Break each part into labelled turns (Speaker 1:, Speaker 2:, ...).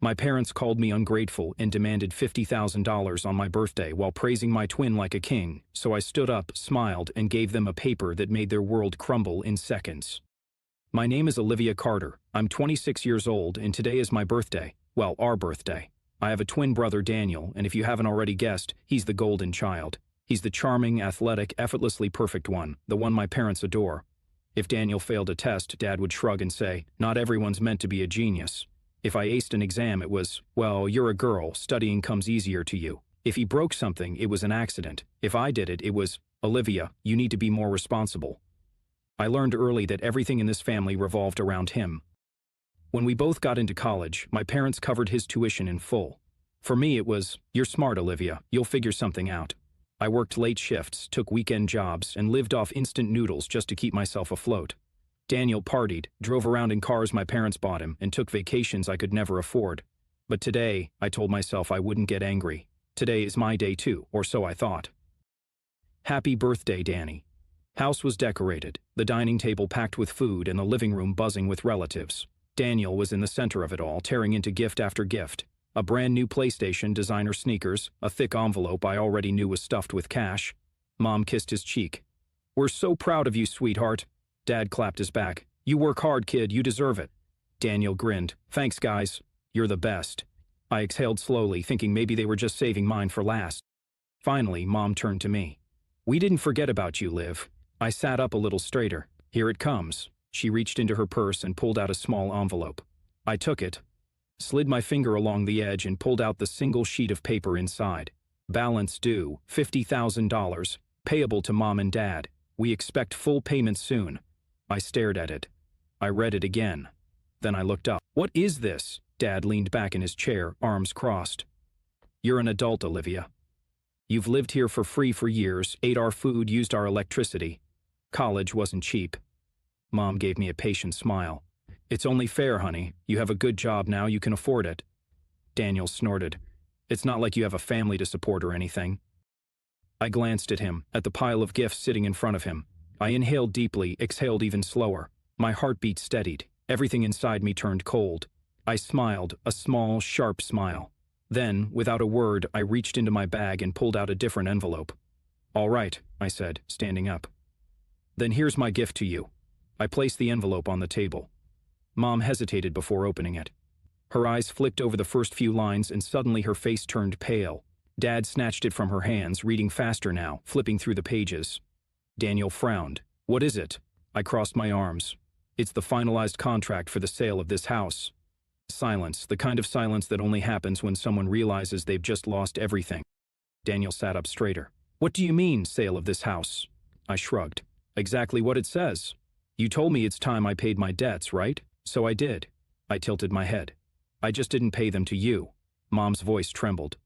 Speaker 1: My parents called me ungrateful and demanded $50,000 on my birthday while praising my twin like a king, so I stood up, smiled, and gave them a paper that made their world crumble in seconds. My name is Olivia Carter. I'm 26 years old, and today is my birthday. Well, our birthday. I have a twin brother, Daniel, and if you haven't already guessed, he's the golden child. He's the charming, athletic, effortlessly perfect one, the one my parents adore. If Daniel failed a test, Dad would shrug and say, "Not everyone's meant to be a genius." If I aced an exam, it was, "Well, you're a girl, studying comes easier to you." If he broke something, it was an accident. If I did it, it was, "Olivia, you need to be more responsible." I learned early that everything in this family revolved around him. When we both got into college, my parents covered his tuition in full. For me, it was, "You're smart, Olivia, you'll figure something out." I worked late shifts, took weekend jobs, and lived off instant noodles just to keep myself afloat. Daniel partied, drove around in cars my parents bought him, and took vacations I could never afford. But today, I told myself I wouldn't get angry. Today is my day too, or so I thought. Happy birthday, Danny. House was decorated, the dining table packed with food and the living room buzzing with relatives. Daniel was in the center of it all, tearing into gift after gift. A brand new PlayStation, designer sneakers, a thick envelope I already knew was stuffed with cash. Mom kissed his cheek. "We're so proud of you, sweetheart." Dad clapped his back. "You work hard, kid, you deserve it." Daniel grinned. "Thanks, guys. You're the best." I exhaled slowly, thinking maybe they were just saving mine for last. Finally, Mom turned to me. "We didn't forget about you, Liv." I sat up a little straighter. "Here it comes." She reached into her purse and pulled out a small envelope. I took it, slid my finger along the edge and pulled out the single sheet of paper inside. "Balance due, $50,000, payable to Mom and Dad. We expect full payment soon." I stared at it. I read it again. Then I looked up. "What is this?" Dad leaned back in his chair, arms crossed. "You're an adult, Olivia. You've lived here for free for years, ate our food, used our electricity. College wasn't cheap." Mom gave me a patient smile. "It's only fair, honey. You have a good job now, you can afford it." Daniel snorted. "It's not like you have a family to support or anything." I glanced at him, at the pile of gifts sitting in front of him. I inhaled deeply, exhaled even slower. My heartbeat steadied. Everything inside me turned cold. I smiled, a small, sharp smile. Then, without a word, I reached into my bag and pulled out a different envelope. "All right," I said, standing up. "Then here's my gift to you." I placed the envelope on the table. Mom hesitated before opening it. Her eyes flicked over the first few lines and suddenly her face turned pale. Dad snatched it from her hands, reading faster now, flipping through the pages. Daniel frowned. "What is it?" I crossed my arms. "It's the finalized contract for the sale of this house." Silence, the kind of silence that only happens when someone realizes they've just lost everything. Daniel sat up straighter. "What do you mean, sale of this house?" I shrugged. "Exactly what it says. You told me it's time I paid my debts, right? So I did." I tilted my head. "I just didn't pay them to you." Mom's voice trembled.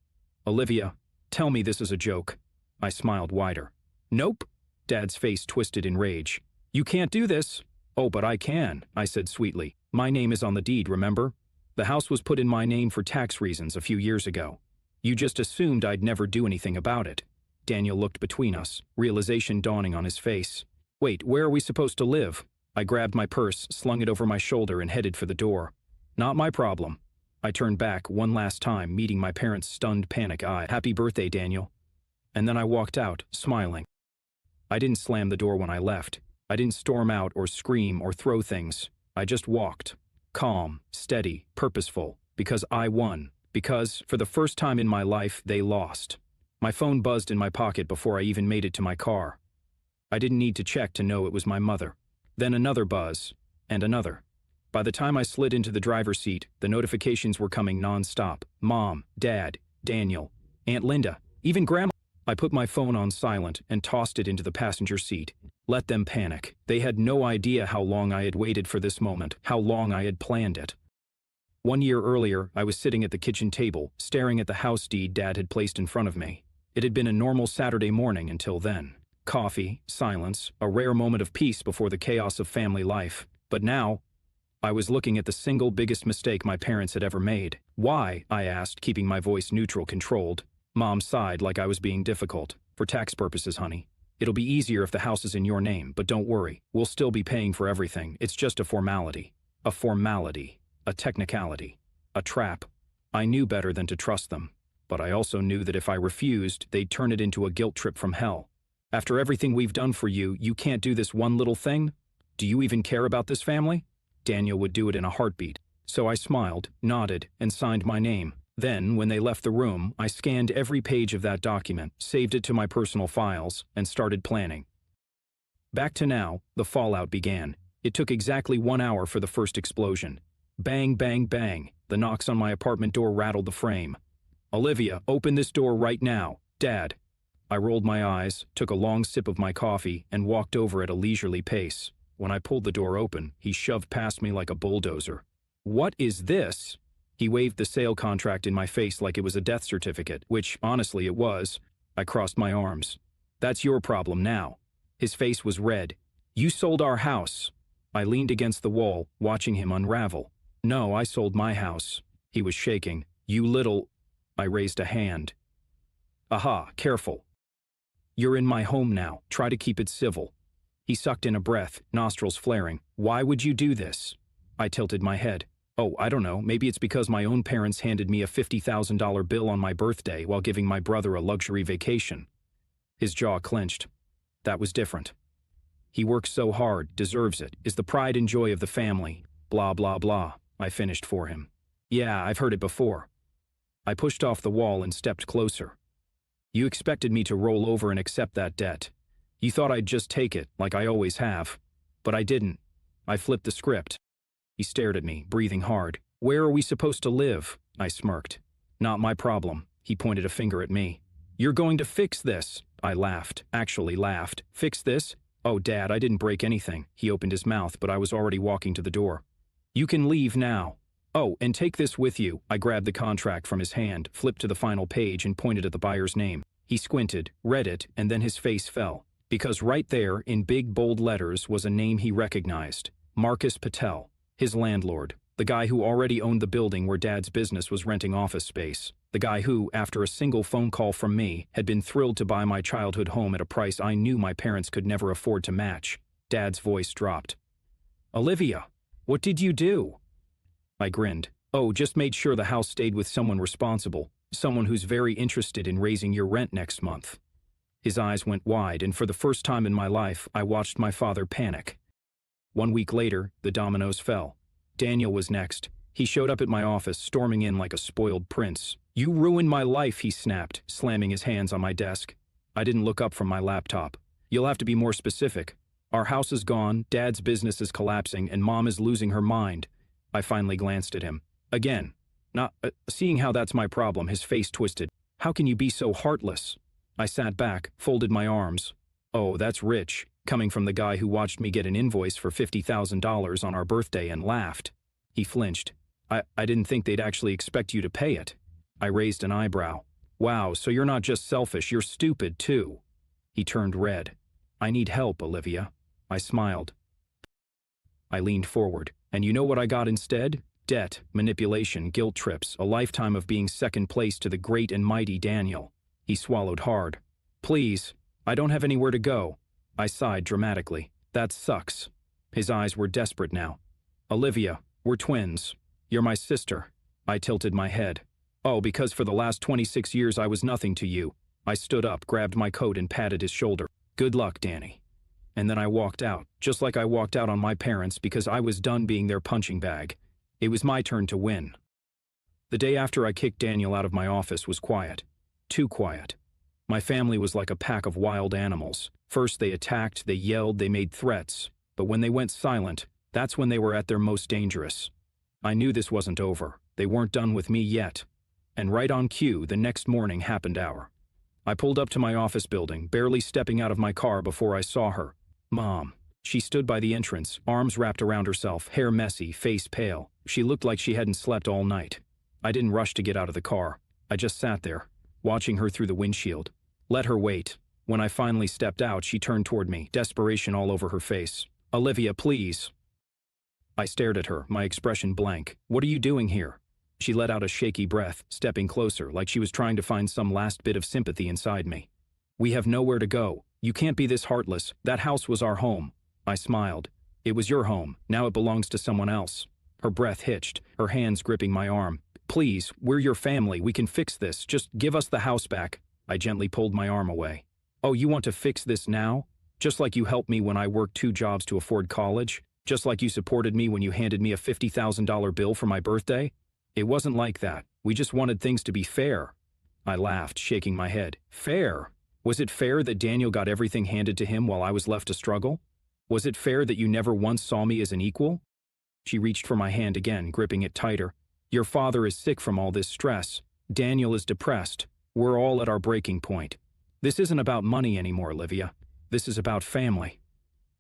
Speaker 1: "Olivia, tell me this is a joke." I smiled wider. "Nope." Dad's face twisted in rage. "You can't do this." "Oh, but I can," I said sweetly. "My name is on the deed, remember? The house was put in my name for tax reasons a few years ago. You just assumed I'd never do anything about it." Daniel looked between us, realization dawning on his face. "Wait, where are we supposed to live?" I grabbed my purse, slung it over my shoulder, and headed for the door. "Not my problem." I turned back one last time, meeting my parents' stunned panic eye. "Happy birthday, Daniel." And then I walked out, smiling. I didn't slam the door when I left. I didn't storm out or scream or throw things. I just walked. Calm, steady, purposeful. Because I won. Because, for the first time in my life, they lost. My phone buzzed in my pocket before I even made it to my car. I didn't need to check to know it was my mother. Then another buzz, and another. By the time I slid into the driver's seat, the notifications were coming non-stop. Mom, Dad, Daniel, Aunt Linda, even Grandma. I put my phone on silent and tossed it into the passenger seat. Let them panic. They had no idea how long I had waited for this moment, how long I had planned it. 1 year earlier, I was sitting at the kitchen table, staring at the house deed Dad had placed in front of me. It had been a normal Saturday morning until then. Coffee, silence, a rare moment of peace before the chaos of family life. But now, I was looking at the single biggest mistake my parents had ever made. "Why?" I asked, keeping my voice neutral, controlled. Mom sighed like I was being difficult. "For tax purposes, honey. It'll be easier if the house is in your name, but don't worry. We'll still be paying for everything. It's just a formality. A formality. A technicality. A trap." I knew better than to trust them, but I also knew that if I refused, they'd turn it into a guilt trip from hell. After everything we've done for you, you can't do this one little thing? Do you even care about this family? Daniel would do it in a heartbeat. So I smiled, nodded, and signed my name. Then, when they left the room, I scanned every page of that document, saved it to my personal files, and started planning. Back to now, the fallout began. It took exactly 1 hour for the first explosion. Bang, bang, bang. The knocks on my apartment door rattled the frame. Olivia, open this door right now. Dad. I rolled my eyes, took a long sip of my coffee, and walked over at a leisurely pace. When I pulled the door open, he shoved past me like a bulldozer. What is this? He waved the sale contract in my face like it was a death certificate, which, honestly, it was. I crossed my arms. That's your problem now. His face was red. You sold our house. I leaned against the wall, watching him unravel. No, I sold my house. He was shaking. You little... I raised a hand. Aha, careful. You're in my home now. Try to keep it civil. He sucked in a breath, nostrils flaring. Why would you do this? I tilted my head. Oh, I don't know, maybe it's because my own parents handed me a $50,000 bill on my birthday while giving my brother a luxury vacation. His jaw clenched. That was different. He works so hard, deserves it, is the pride and joy of the family. Blah, blah, blah. I finished for him. Yeah, I've heard it before. I pushed off the wall and stepped closer. You expected me to roll over and accept that debt. You thought I'd just take it, like I always have. But I didn't. I flipped the script. He stared at me, breathing hard. Where are we supposed to live? I smirked. Not my problem. He pointed a finger at me. You're going to fix this. I laughed, actually laughed. Fix this? Oh, Dad, I didn't break anything. He opened his mouth, but I was already walking to the door. You can leave now. Oh, and take this with you. I grabbed the contract from his hand, flipped to the final page, and pointed at the buyer's name. He squinted, read it, and then his face fell. Because right there, in big, bold letters, was a name he recognized. Marcus Patel, his landlord. The guy who already owned the building where Dad's business was renting office space. The guy who, after a single phone call from me, had been thrilled to buy my childhood home at a price I knew my parents could never afford to match. Dad's voice dropped. Olivia, what did you do? I grinned. Oh, just made sure the house stayed with someone responsible. Someone who's very interested in raising your rent next month. His eyes went wide, and for the first time in my life, I watched my father panic. 1 week later, the dominoes fell. Daniel was next. He showed up at my office, storming in like a spoiled prince. You ruined my life, he snapped, slamming his hands on my desk. I didn't look up from my laptop. You'll have to be more specific. Our house is gone, Dad's business is collapsing, and Mom is losing her mind. I finally glanced at him. Again. Seeing how that's my problem, his face twisted. How can you be so heartless? I sat back, folded my arms. Oh, that's rich, coming from the guy who watched me get an invoice for $50,000 on our birthday and laughed. He flinched. I didn't think they'd actually expect you to pay it. I raised an eyebrow. Wow, so you're not just selfish, you're stupid too. He turned red. I need help, Olivia. I smiled. I leaned forward. And you know what I got instead? Debt, manipulation, guilt trips, a lifetime of being second place to the great and mighty Daniel. He swallowed hard. Please, I don't have anywhere to go. I sighed dramatically. That sucks. His eyes were desperate now. Olivia, we're twins. You're my sister. I tilted my head. Oh, because for the last 26 years I was nothing to you. I stood up, grabbed my coat, and patted his shoulder. Good luck, Danny. And then I walked out, just like I walked out on my parents because I was done being their punching bag. It was my turn to win. The day after I kicked Daniel out of my office was quiet. Too quiet. My family was like a pack of wild animals. First they attacked, they yelled, they made threats. But when they went silent, that's when they were at their most dangerous. I knew this wasn't over. They weren't done with me yet. And right on cue, the next morning happened hour. I pulled up to my office building, barely stepping out of my car before I saw her. Mom. She stood by the entrance, arms wrapped around herself, hair messy, face pale. She looked like she hadn't slept all night. I didn't rush to get out of the car. I just sat there, watching her through the windshield. Let her wait. When I finally stepped out, she turned toward me, desperation all over her face. Olivia, please. I stared at her, my expression blank. What are you doing here? She let out a shaky breath, stepping closer, like she was trying to find some last bit of sympathy inside me. We have nowhere to go. You can't be this heartless. That house was our home. I smiled. It was your home. Now it belongs to someone else. Her breath hitched, her hands gripping my arm. Please, we're your family, we can fix this, just give us the house back. I gently pulled my arm away. Oh, you want to fix this now? Just like you helped me when I worked 2 jobs to afford college? Just like you supported me when you handed me a $50,000 bill for my birthday? It wasn't like that. We just wanted things to be fair. I laughed, shaking my head. Fair? Was it fair that Daniel got everything handed to him while I was left to struggle? Was it fair that you never once saw me as an equal? She reached for my hand again, gripping it tighter. Your father is sick from all this stress. Daniel is depressed. We're all at our breaking point. This isn't about money anymore, Olivia. This is about family.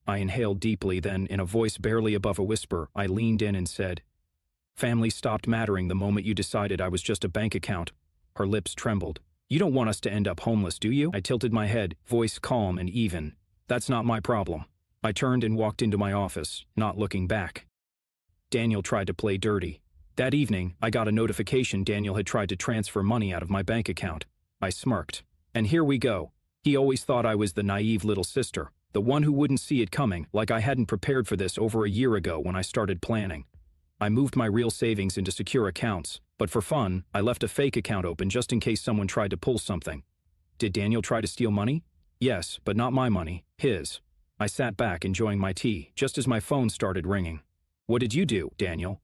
Speaker 1: I inhaled deeply, then, in a voice barely above a whisper, I leaned in and said, Family stopped mattering the moment you decided I was just a bank account. Her lips trembled. You don't want us to end up homeless, do you? I tilted my head, voice calm and even. That's not my problem. I turned and walked into my office, not looking back. Daniel tried to play dirty. That evening, I got a notification Daniel had tried to transfer money out of my bank account. I smirked. And here we go. He always thought I was the naive little sister, the one who wouldn't see it coming, like I hadn't prepared for this over a year ago when I started planning. I moved my real savings into secure accounts, but for fun, I left a fake account open just in case someone tried to pull something. Did Daniel try to steal money? Yes, but not my money, his. I sat back enjoying my tea, just as my phone started ringing. What did you do, Daniel?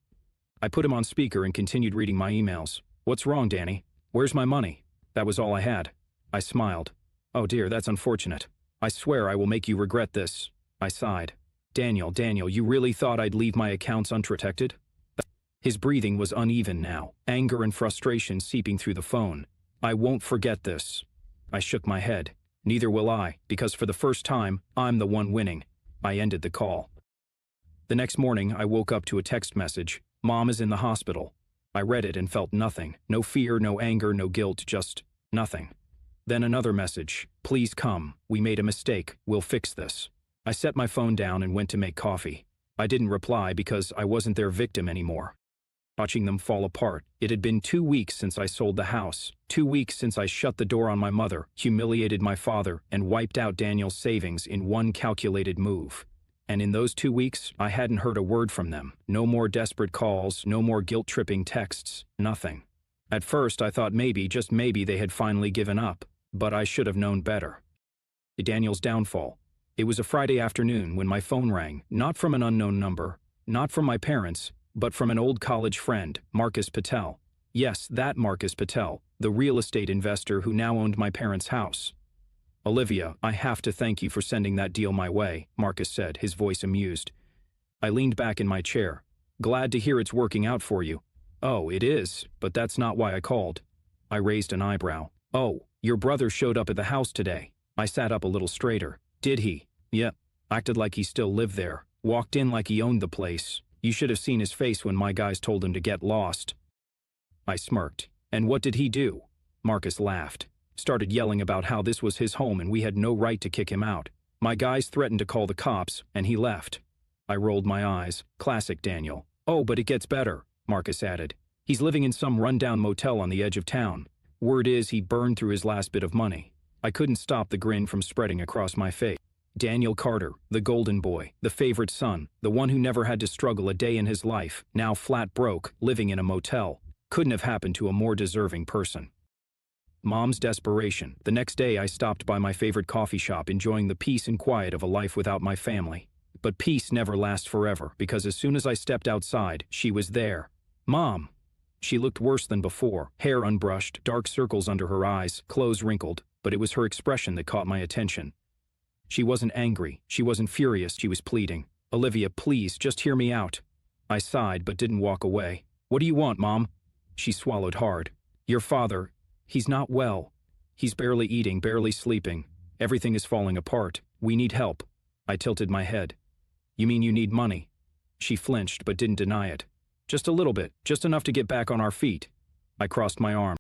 Speaker 1: I put him on speaker and continued reading my emails. What's wrong, Danny? Where's my money? That was all I had. I smiled. Oh dear, that's unfortunate. I swear I will make you regret this. I sighed. Daniel, you really thought I'd leave my accounts unprotected? His breathing was uneven now, anger and frustration seeping through the phone. I won't forget this. I shook my head. Neither will I, because for the first time, I'm the one winning. I ended the call. The next morning, I woke up to a text message. Mom is in the hospital. I read it and felt nothing. No fear, no anger, no guilt, just nothing. Then another message. Please come. We made a mistake. We'll fix this. I set my phone down and went to make coffee. I didn't reply because I wasn't their victim anymore. Watching them fall apart. It had been 2 weeks since I sold the house. 2 weeks since I shut the door on my mother, humiliated my father, and wiped out Daniel's savings in one calculated move. And in those 2 weeks, I hadn't heard a word from them. No more desperate calls, no more guilt-tripping texts, nothing. At first, I thought maybe, just maybe, they had finally given up. But I should have known better. Daniel's downfall. It was a Friday afternoon when my phone rang, not from an unknown number, not from my parents, but from an old college friend, Marcus Patel. Yes, that Marcus Patel, the real estate investor who now owned my parents' house. Olivia, I have to thank you for sending that deal my way, Marcus said, his voice amused. I leaned back in my chair. Glad to hear it's working out for you. Oh, it is, but that's not why I called. I raised an eyebrow. Oh, your brother showed up at the house today. I sat up a little straighter. Did he? Yep. Acted like he still lived there. Walked in like he owned the place. You should have seen his face when my guys told him to get lost. I smirked. And what did he do? Marcus laughed. Started yelling about how this was his home and we had no right to kick him out. My guys threatened to call the cops, and he left. I rolled my eyes. Classic Daniel. Oh, but it gets better, Marcus added. He's living in some rundown motel on the edge of town. Word is he burned through his last bit of money. I couldn't stop the grin from spreading across my face. Daniel Carter, the golden boy, the favorite son, the one who never had to struggle a day in his life, now flat broke, living in a motel. Couldn't have happened to a more deserving person. Mom's desperation. The next day I stopped by my favorite coffee shop, enjoying the peace and quiet of a life without my family. But peace never lasts forever, because as soon as I stepped outside, she was there. Mom! She looked worse than before, hair unbrushed, dark circles under her eyes, clothes wrinkled, but it was her expression that caught my attention. She wasn't angry, she wasn't furious, she was pleading. Olivia, please, just hear me out. I sighed but didn't walk away. What do you want, Mom? She swallowed hard. Your father, he's not well. He's barely eating, barely sleeping. Everything is falling apart. We need help. I tilted my head. You mean you need money? She flinched but didn't deny it. Just a little bit, just enough to get back on our feet. I crossed my arm.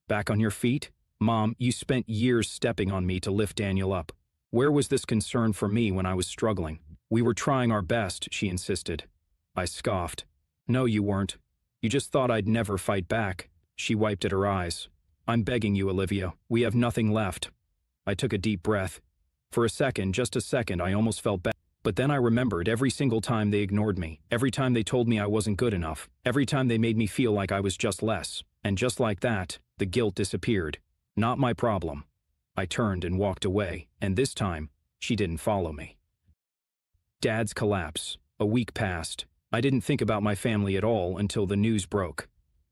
Speaker 1: Back on your feet? Mom, you spent years stepping on me to lift Daniel up. Where was this concern for me when I was struggling? We were trying our best, she insisted. I scoffed. No, you weren't. You just thought I'd never fight back. She wiped at her eyes. I'm begging you, Olivia. We have nothing left. I took a deep breath. For a second, just a second, I almost felt bad. But then I remembered every single time they ignored me, every time they told me I wasn't good enough, every time they made me feel like I was just less. And just like that, the guilt disappeared. Not my problem. I turned and walked away, and this time, she didn't follow me. Dad's collapse. A week passed. I didn't think about my family at all until the news broke.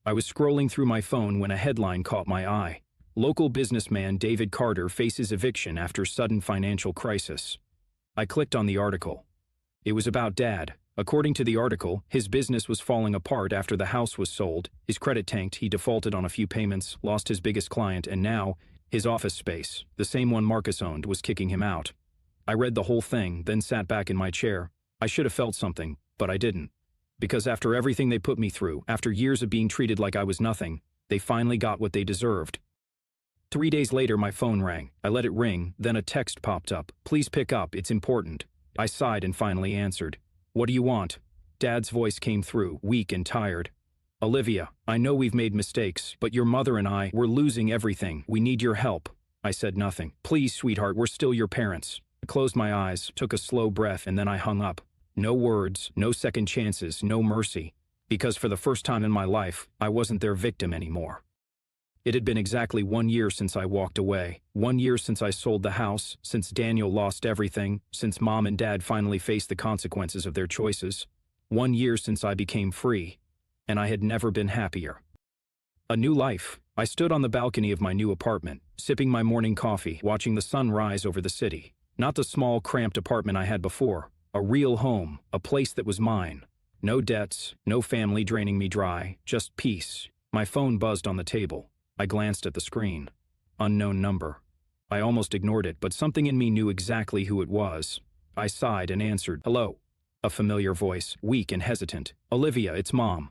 Speaker 1: I was scrolling through my phone when a headline caught my eye. Local businessman David Carter faces eviction after sudden financial crisis. I clicked on the article. It was about Dad. According to the article, his business was falling apart after the house was sold, his credit tanked, he defaulted on a few payments, lost his biggest client, and now, his office space, the same one Marcus owned, was kicking him out. I read the whole thing, then sat back in my chair. I should have felt something, but I didn't. Because after everything they put me through, after years of being treated like I was nothing, they finally got what they deserved. 3 days later, my phone rang. I let it ring, then a text popped up. Please pick up, it's important. I sighed and finally answered. What do you want? Dad's voice came through, weak and tired. Olivia, I know we've made mistakes, but your mother and I, we're losing everything. We need your help. I said nothing. Please, sweetheart, we're still your parents. I closed my eyes, took a slow breath, and then I hung up. No words, no second chances, no mercy. Because for the first time in my life, I wasn't their victim anymore. It had been exactly 1 year since I walked away, 1 year since I sold the house, since Daniel lost everything, since Mom and Dad finally faced the consequences of their choices. 1 year since I became free, and I had never been happier. A new life. I stood on the balcony of my new apartment, sipping my morning coffee, watching the sun rise over the city. Not the small, cramped apartment I had before. A real home, a place that was mine. No debts, no family draining me dry, just peace. My phone buzzed on the table. I glanced at the screen. Unknown number. I almost ignored it, but something in me knew exactly who it was. I sighed and answered, hello. A familiar voice, weak and hesitant. Olivia, it's Mom.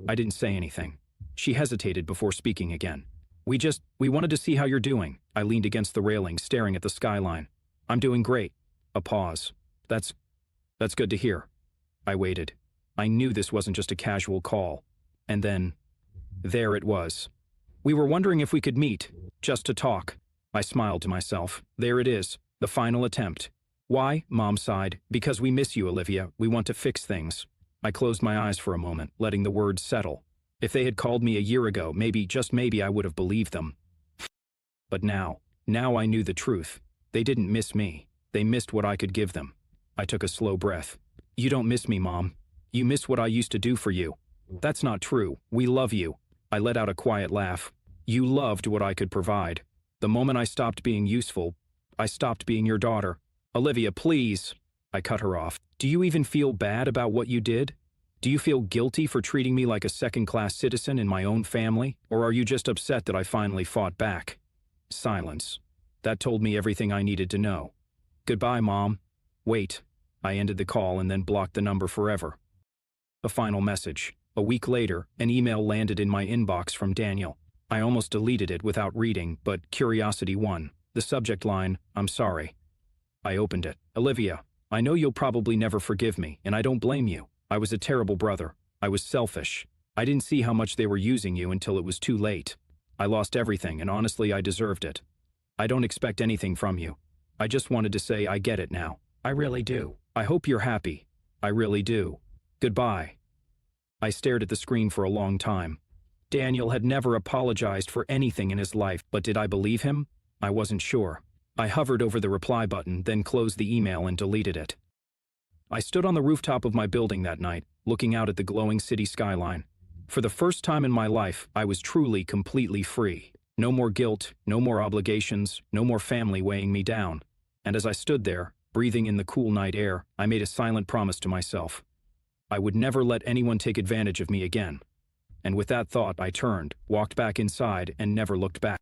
Speaker 1: I didn't say anything. She hesitated before speaking again. We wanted to see how you're doing. I leaned against the railing, staring at the skyline. I'm doing great. A pause. That's good to hear. I waited. I knew this wasn't just a casual call. And then, there it was. We were wondering if we could meet, just to talk. I smiled to myself. There it is, the final attempt. Why? Mom sighed. Because we miss you, Olivia. We want to fix things. I closed my eyes for a moment, letting the words settle. If they had called me a year ago, maybe, just maybe, I would have believed them. But now I knew the truth. They didn't miss me. They missed what I could give them. I took a slow breath. You don't miss me, Mom. You miss what I used to do for you. That's not true. We love you. I let out a quiet laugh. You loved what I could provide. The moment I stopped being useful, I stopped being your daughter. Olivia, please. I cut her off. Do you even feel bad about what you did? Do you feel guilty for treating me like a second-class citizen in my own family? Or are you just upset that I finally fought back? Silence. That told me everything I needed to know. Goodbye, Mom. Wait. I ended the call and then blocked the number forever. A final message. A week later, an email landed in my inbox from Daniel. I almost deleted it without reading, but curiosity won. The subject line, I'm sorry. I opened it. Olivia, I know you'll probably never forgive me, and I don't blame you. I was a terrible brother. I was selfish. I didn't see how much they were using you until it was too late. I lost everything, and honestly, I deserved it. I don't expect anything from you. I just wanted to say I get it now. I really do. I hope you're happy. I really do. Goodbye. I stared at the screen for a long time. Daniel had never apologized for anything in his life, but did I believe him? I wasn't sure. I hovered over the reply button, then closed the email and deleted it. I stood on the rooftop of my building that night, looking out at the glowing city skyline. For the first time in my life, I was truly, completely free. No more guilt, no more obligations, no more family weighing me down. And as I stood there, breathing in the cool night air, I made a silent promise to myself. I would never let anyone take advantage of me again. And with that thought, I turned, walked back inside, and never looked back.